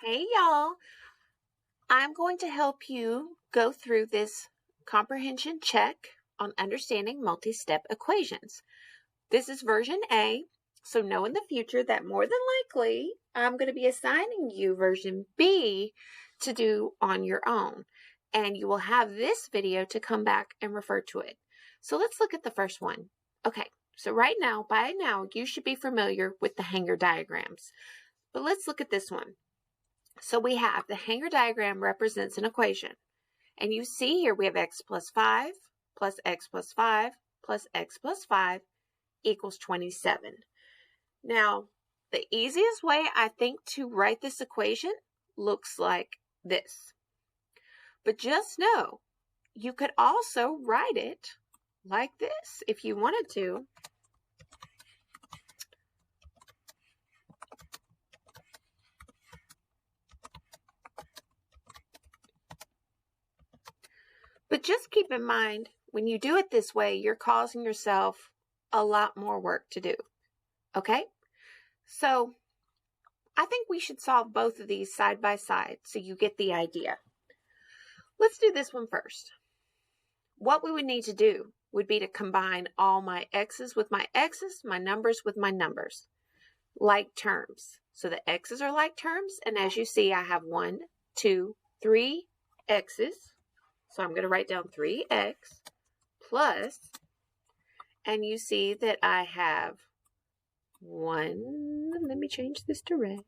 Hey y'all, I'm going to help you go through this comprehension check on understanding multi-step equations. This is version A, so know in the future that more than likely I'm going to be assigning you version B to do on your own, and you will have this video to come back and refer to it. So let's look at the first one. Okay, so by now, you should be familiar with the hanger diagrams, but let's look at this one. So we have the hanger diagram represents an equation. And you see here we have x plus 5 plus x plus 5 plus x plus 5 equals 27. Now, the easiest way I think to write this equation looks like this. But just know, you could also write it like this if you wanted to. But just keep in mind, when you do it this way, you're causing yourself a lot more work to do. Okay? So I think we should solve both of these side by side so you get the idea. Let's do this one first. What we would need to do would be to combine all my x's with my x's, my numbers with my numbers, like terms. So the x's are like terms, and as you see, I have 1, 2, 3 x's. So I'm going to write down 3x plus, and you see that I have 1, let me change this to red,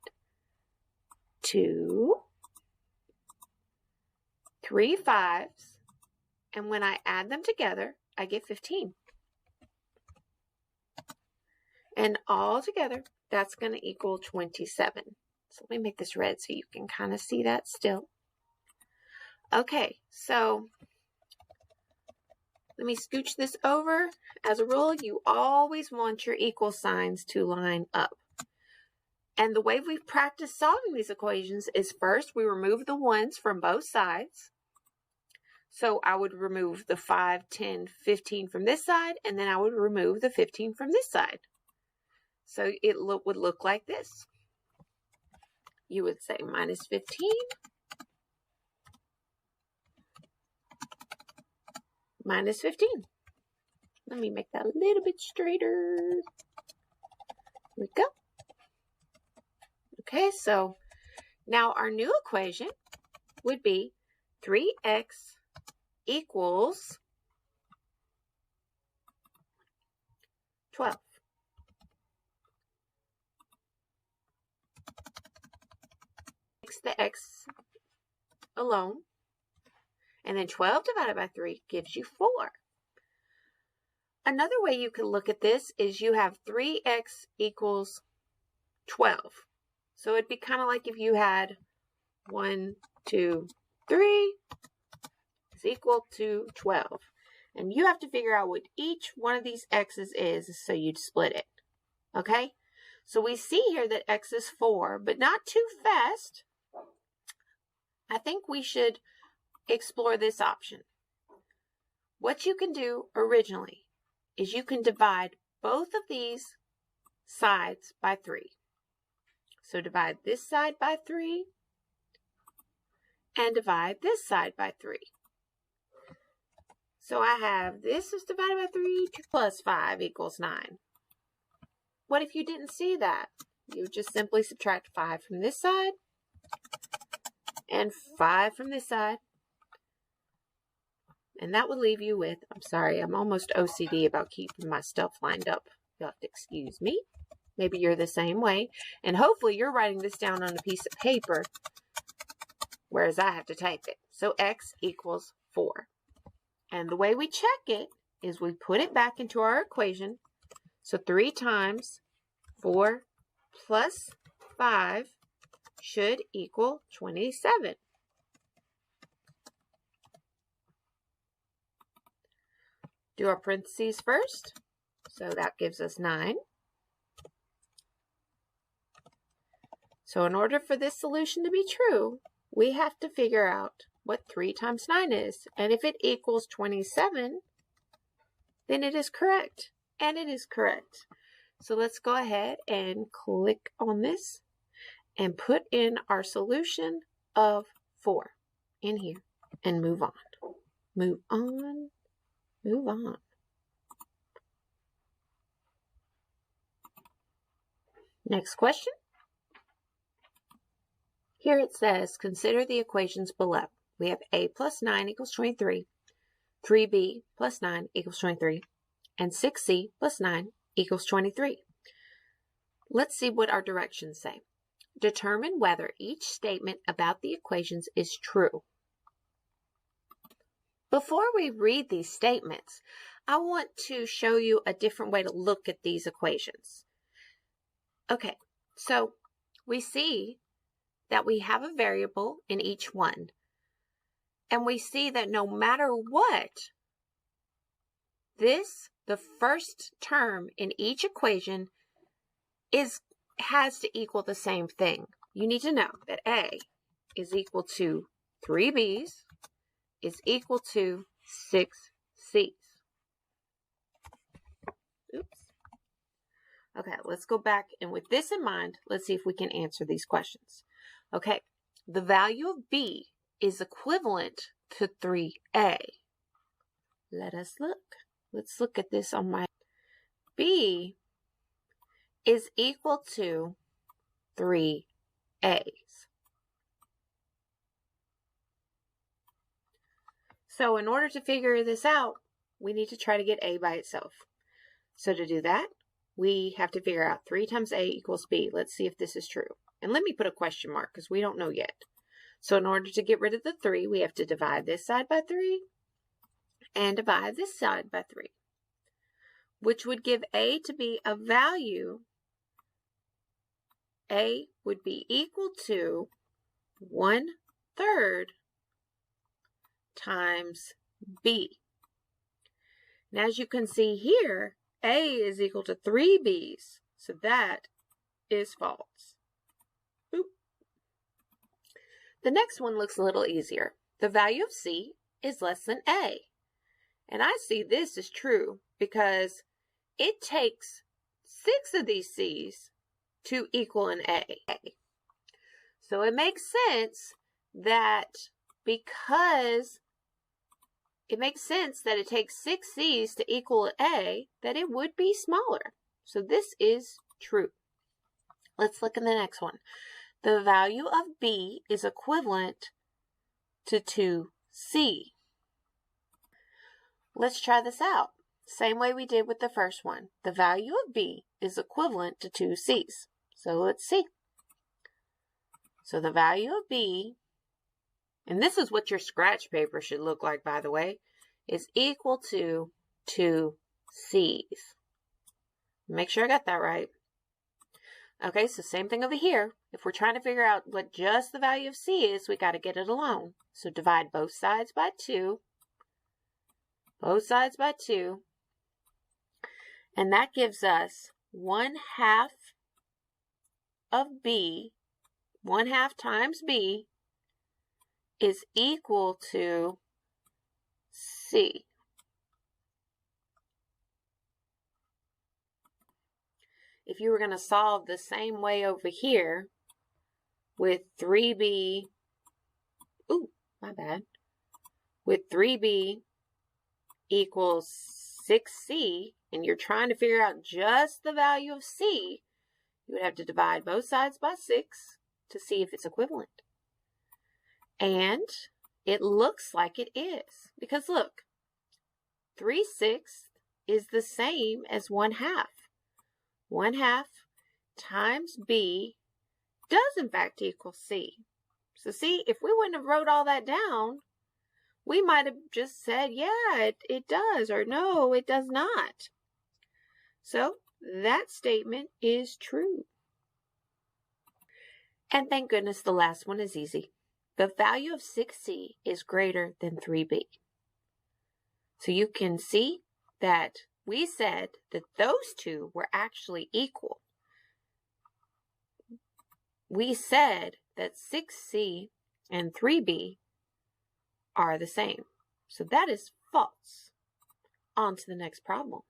2, 3 5s, and when I add them together, I get 15. And all together, that's going to equal 27. So let me make this red so you can kind of see that still. Okay, so let me scooch this over. As a rule, you always want your equal signs to line up. And the way we've practiced solving these equations is first we remove the 1s from both sides. So I would remove the 5, 10, 15 from this side, and then I would remove the 15 from this side. So it would look like this. You would say minus 15. Minus 15. Let me make that a little bit straighter. Here we go. Okay, so now our new equation would be 3x equals 12. Takes the x alone. And then 12 divided by 3 gives you 4. Another way you can look at this is you have 3x equals 12. So it'd be kind of like if you had 1, 2, 3 is equal to 12. And you have to figure out what each one of these x's is, so you'd split it. Okay? So we see here that x is 4, but not too fast. I think we should explore this option. What you can do originally is you can divide both of these sides by 3. So divide this side by 3 and divide this side by 3. So I have this is divided by 3, 2 plus 5 equals 9. What if you didn't see that? You would just simply subtract 5 from this side and 5 from this side. And that would leave you with, I'm sorry, I'm almost OCD about keeping my stuff lined up. You'll have to excuse me. Maybe you're the same way. And hopefully you're writing this down on a piece of paper, whereas I have to type it. So x equals 4. And the way we check it is we put it back into our equation. So 3 times 4 plus 5 should equal 27. Do our parentheses first. So that gives us 9. So in order for this solution to be true, we have to figure out what 3 times 9 is. And if it equals 27, then it is correct. And it is correct. So let's go ahead and click on this. and put in our solution of 4 in here and move on. Move on, move on. Next question. Here it says, consider the equations below. We have a plus 9 equals 23, 3b plus 9 equals 23, and 6c plus 9 equals 23. Let's see what our directions say. Determine whether each statement about the equations is true. Before we read these statements, I want to show you a different way to look at these equations. Okay, so we see that we have a variable in each one, and we see that no matter what, the first term in each equation has to equal the same thing. You need to know that A is equal to 3b's is equal to 6c's. Oops. Okay, let's go back, and with this in mind, let's see if we can answer these questions. Okay, the value of B is equivalent to 3A. Let us look. Let's look at this on my B is equal to 3A's. So in order to figure this out, we need to try to get A by itself. So to do that, we have to figure out 3 times A equals B. Let's see if this is true. And let me put a question mark because we don't know yet. So in order to get rid of the 3, we have to divide this side by 3 and divide this side by 3, which would give A to be a value. A would be equal to 1/3 times B. Now, as you can see here, A is equal to 3B's, so that is false. Oop. The next one looks a little easier. The value of C is less than A. And I see this as true because it takes 6 of these C's to equal an A. So it makes sense that because it takes 6 C's to equal an A, that it would be smaller. So this is true. Let's look at the next one. The value of B is equivalent to 2C. Let's try this out. Same way we did with the first one. The value of B is equivalent to 2C's. So let's see. So the value of B, and this is what your scratch paper should look like, by the way, is equal to 2C's. Make sure I got that right. Okay, so same thing over here. If we're trying to figure out what just the value of C is, we got to get it alone. So divide both sides by 2. Both sides by 2. And that gives us 1/2 of B, 1/2 times B is equal to C. If you were going to solve the same way over here with 3B, with 3B equals 6C, and you're trying to figure out just the value of C, you would have to divide both sides by 6 to see if it's equivalent. And it looks like it is. Because look, 3/6 is the same as 1/2. 1/2 times B does in fact equal C. So see, if we wouldn't have wrote all that down, we might have just said, yeah, it does, or no, it does not. So that statement is true. And thank goodness the last one is easy. The value of 6C is greater than 3B. So you can see that we said that those two were actually equal. We said that 6C and 3B are the same. So that is false. On to the next problem.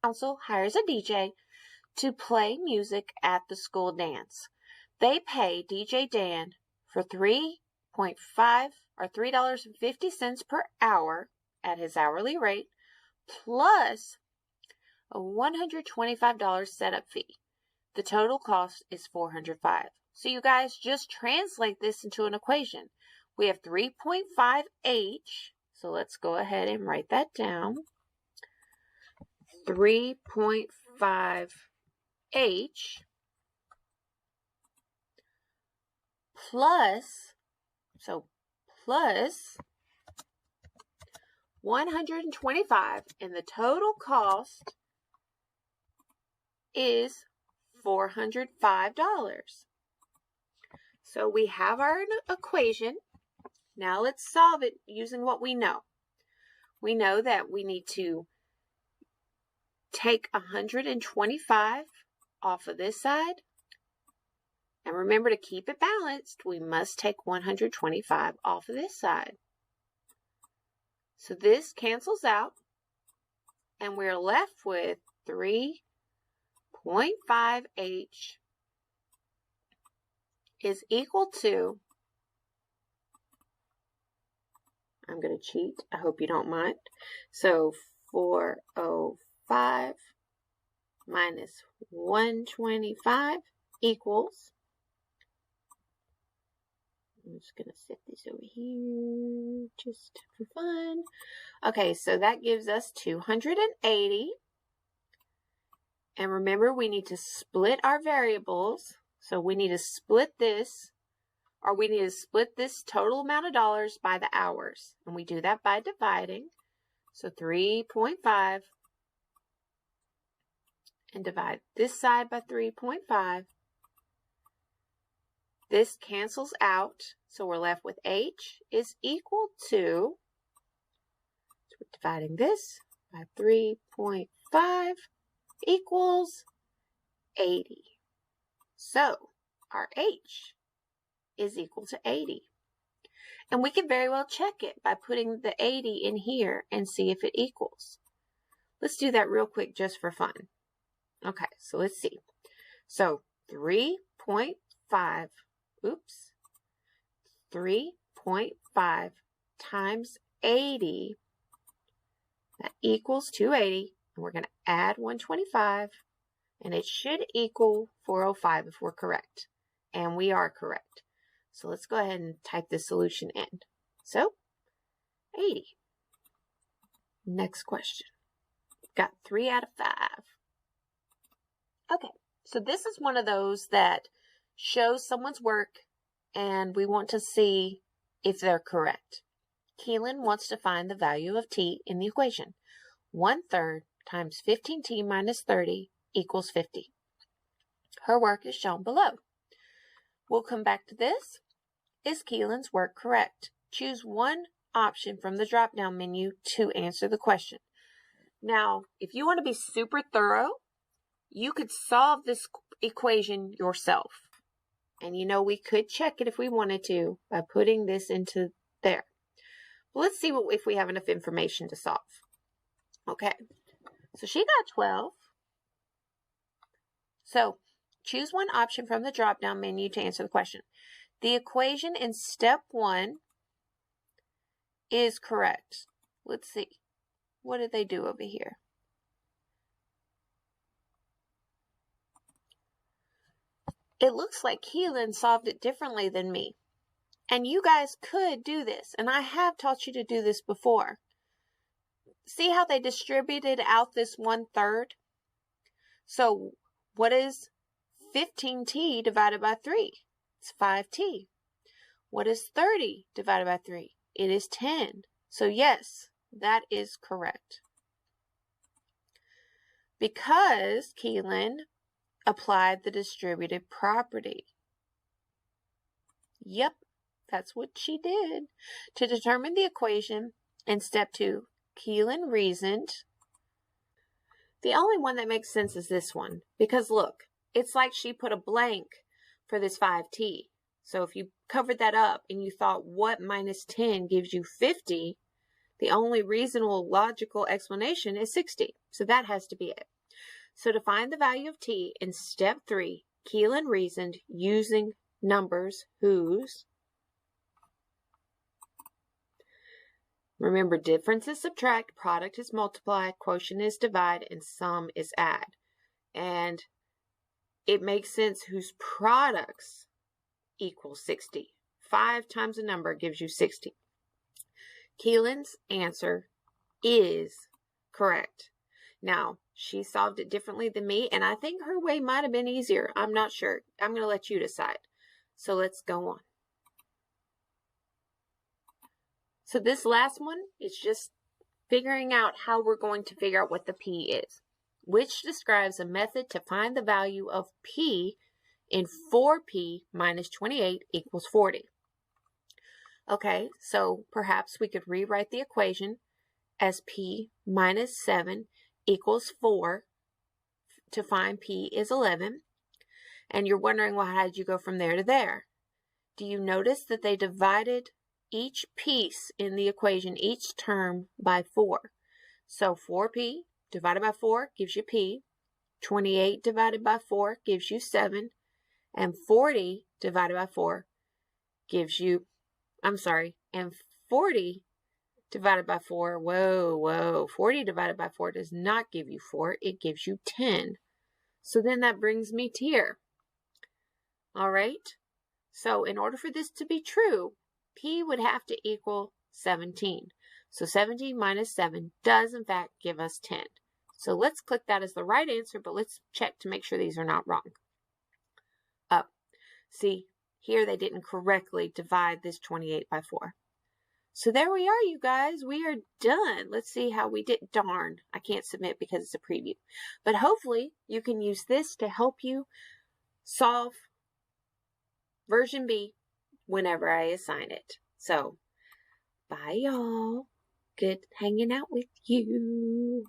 Council hires a DJ to play music at the school dance. They pay DJ Dan for $3.50 per hour at his hourly rate, plus a $125 setup fee. The total cost is $405. So you guys just translate this into an equation. We have 3.5H. So let's go ahead and write that down. 3.5H plus 125, and the total cost is $405. So we have our equation. Now let's solve it using what we know. We know that we need to take 125 off of this side. And remember, to keep it balanced, we must take 125 off of this side. So this cancels out, and we're left with 3.5H is equal to, I'm going to cheat, I hope you don't mind. So 405 minus 125 equals, I'm just going to set this over here just for fun. Okay, so that gives us 280. And remember, we need to split our variables. So we need to split this, or we need to split this total amount of dollars by the hours. And we do that by dividing. So 3.5 and divide this side by 3.5. This cancels out, so we're left with H is equal to, so we're dividing this by 3.5 equals 80. So our H is equal to 80. And we can very well check it by putting the 80 in here and see if it equals. Let's do that real quick just for fun. Okay, so let's see. So 3.5 times 80, that equals 280, and we're going to add 125, and it should equal 405 if we're correct, and we are correct. So let's go ahead and type the solution in. So 80. Next question. Got 3 out of 5. Okay, so this is one of those that shows someone's work, and we want to see if they're correct. Keelan wants to find the value of t in the equation. 1/3 times 15t minus 30 equals 50. Her work is shown below. We'll come back to this. Is Keelan's work correct? Choose one option from the drop-down menu to answer the question. Now, if you want to be super thorough, you could solve this equation yourself. And you know, we could check it if we wanted to by putting this into there. But let's see if we have enough information to solve. Okay, so she got 12. So choose one option from the drop-down menu to answer the question. The equation in step 1 is correct. Let's see. What did they do over here? It looks like Keelan solved it differently than me. And you guys could do this. And I have taught you to do this before. See how they distributed out this 1/3? So what is 15t divided by 3? It's 5t. What is 30 divided by 3? It is 10. So yes, that is correct. Because Keelan applied the distributed property. Yep, that's what she did. To determine the equation in step 2, Keelan reasoned. The only one that makes sense is this one. Because look, it's like she put a blank for this 5t. So if you covered that up and you thought what minus 10 gives you 50, the only reasonable logical explanation is 60. So that has to be it. So to find the value of t in step 3, Keelan reasoned using numbers whose, remember, difference is subtract, product is multiply, quotient is divide, and sum is add. And it makes sense whose products equal 60. 5 times a number gives you 60. Keelan's answer is correct. Now, she solved it differently than me, and I think her way might have been easier. I'm not sure. I'm going to let you decide. So let's go on. So this last one is just figuring out how we're going to figure out what the P is, which describes a method to find the value of P in 4P minus 28 equals 40. Okay, so perhaps we could rewrite the equation as P minus 7 equals 4 to find P is 11. And you're wondering, well, how did you go from there to there? Do you notice that they divided each piece in the equation, each term, by 4? So 4P divided by 4 gives you P. 28 divided by 4 gives you 7. And 40 divided by 4 gives you, and 40 divided by 4, 40 divided by 4 does not give you 4, it gives you 10. So then that brings me to here. All right, so in order for this to be true, P would have to equal 17. So 17 minus 7 does in fact give us 10. So let's click that as the right answer, but let's check to make sure these are not wrong. See, here they didn't correctly divide this 28 by 4. So there we are, you guys. We are done. Let's see how we did. Darn, I can't submit because it's a preview. But hopefully you can use this to help you solve version B whenever I assign it. So, bye y'all. Good hanging out with you.